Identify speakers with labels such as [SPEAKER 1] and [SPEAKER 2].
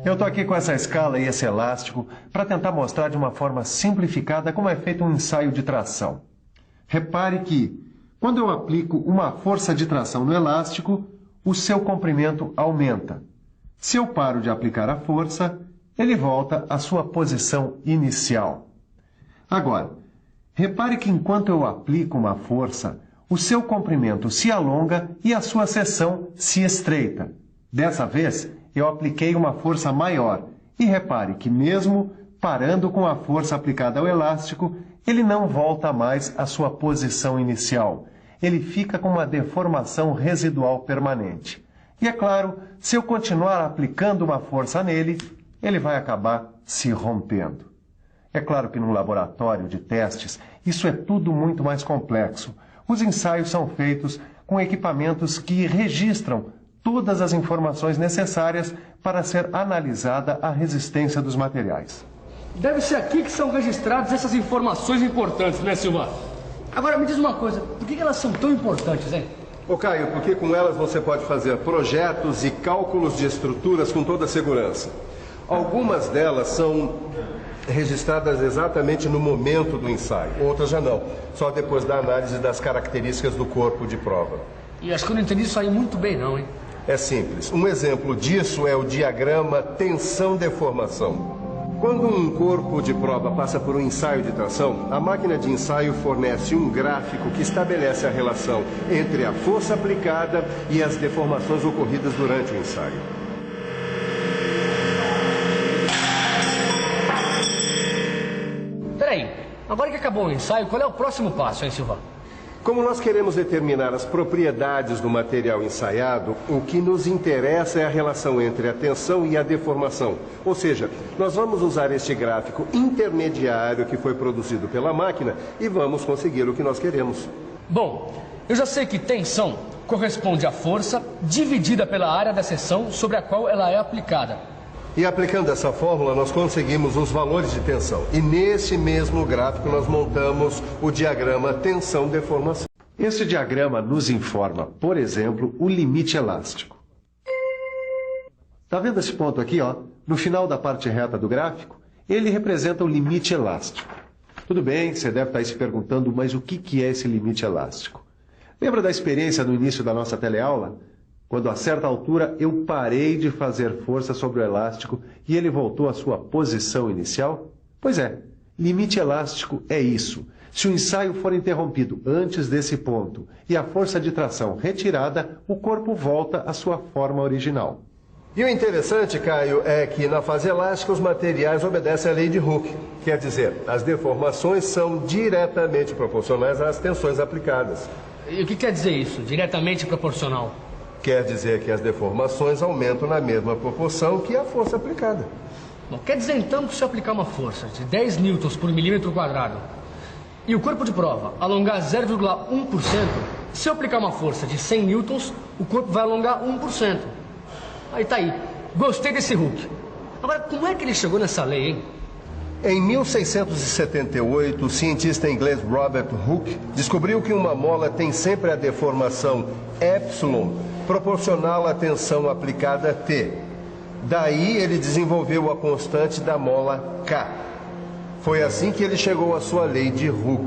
[SPEAKER 1] Eu estou aqui com essa escala e esse elástico para tentar mostrar de uma forma simplificada como é feito um ensaio de tração. Repare que, quando eu aplico uma força de tração no elástico, o seu comprimento aumenta. Se eu paro de aplicar a força, ele volta à sua posição inicial. Agora, repare que enquanto eu aplico uma força, o seu comprimento se alonga e a sua seção se estreita. Dessa vez, eu apliquei uma força maior. E repare que mesmo parando com a força aplicada ao elástico, ele não volta mais à sua posição inicial. Ele fica com uma deformação residual permanente. E é claro, se eu continuar aplicando uma força nele, ele vai acabar se rompendo. É claro que num laboratório de testes, isso é tudo muito mais complexo. Os ensaios são feitos com equipamentos que registram todas as informações necessárias para ser analisada a resistência dos materiais.
[SPEAKER 2] Deve ser aqui que são registradas essas informações importantes, né, Silva? Agora, me diz uma coisa, por que elas são tão importantes, hein?
[SPEAKER 3] Ô Caio, porque com elas você pode fazer projetos e cálculos de estruturas com toda segurança. Algumas delas são registradas exatamente no momento do ensaio, outras já não, só depois da análise das características do corpo de prova.
[SPEAKER 2] E acho que eu não entendi isso aí muito bem, não, hein?
[SPEAKER 3] É simples. Um exemplo disso é o diagrama tensão-deformação. Quando um corpo de prova passa por um ensaio de tração, a máquina de ensaio fornece um gráfico que estabelece a relação entre a força aplicada e as deformações ocorridas durante o ensaio.
[SPEAKER 2] Peraí, agora que acabou o ensaio, qual é o próximo passo, hein, Silva?
[SPEAKER 3] Como nós queremos determinar as propriedades do material ensaiado, o que nos interessa é a relação entre a tensão e a deformação. Ou seja, nós vamos usar este gráfico intermediário que foi produzido pela máquina e vamos conseguir o que nós queremos.
[SPEAKER 2] Bom, eu já sei que tensão corresponde à força dividida pela área da seção sobre a qual ela é aplicada.
[SPEAKER 3] E aplicando essa fórmula, nós conseguimos os valores de tensão. E nesse mesmo gráfico nós montamos o diagrama tensão-deformação.
[SPEAKER 1] Este diagrama nos informa, por exemplo, o limite elástico. Está vendo esse ponto aqui, ó? No final da parte reta do gráfico, ele representa o limite elástico. Tudo bem, você deve estar aí se perguntando, mas o que é esse limite elástico? Lembra da experiência no início da nossa teleaula? Quando a certa altura eu parei de fazer força sobre o elástico e ele voltou à sua posição inicial? Pois é, limite elástico é isso. Se o ensaio for interrompido antes desse ponto e a força de tração retirada, o corpo volta à sua forma original.
[SPEAKER 3] E o interessante, Caio, é que na fase elástica os materiais obedecem à lei de Hooke. Quer dizer, as deformações são diretamente proporcionais às tensões aplicadas.
[SPEAKER 2] E o que quer dizer isso, diretamente proporcional?
[SPEAKER 3] Quer dizer que as deformações aumentam na mesma proporção que a força aplicada.
[SPEAKER 2] Bom, quer dizer então que se eu aplicar uma força de 10 newtons por milímetro quadrado e o corpo de prova alongar 0,1%, se eu aplicar uma força de 100 newtons, o corpo vai alongar 1%. Aí tá aí. Gostei desse Hooke. Agora, como é que ele chegou nessa lei, hein?
[SPEAKER 3] Em 1678, o cientista inglês Robert Hooke descobriu que uma mola tem sempre a deformação epsilon proporcional à tensão aplicada T. Daí ele desenvolveu a constante da mola K. Foi assim que ele chegou à sua lei de Hooke.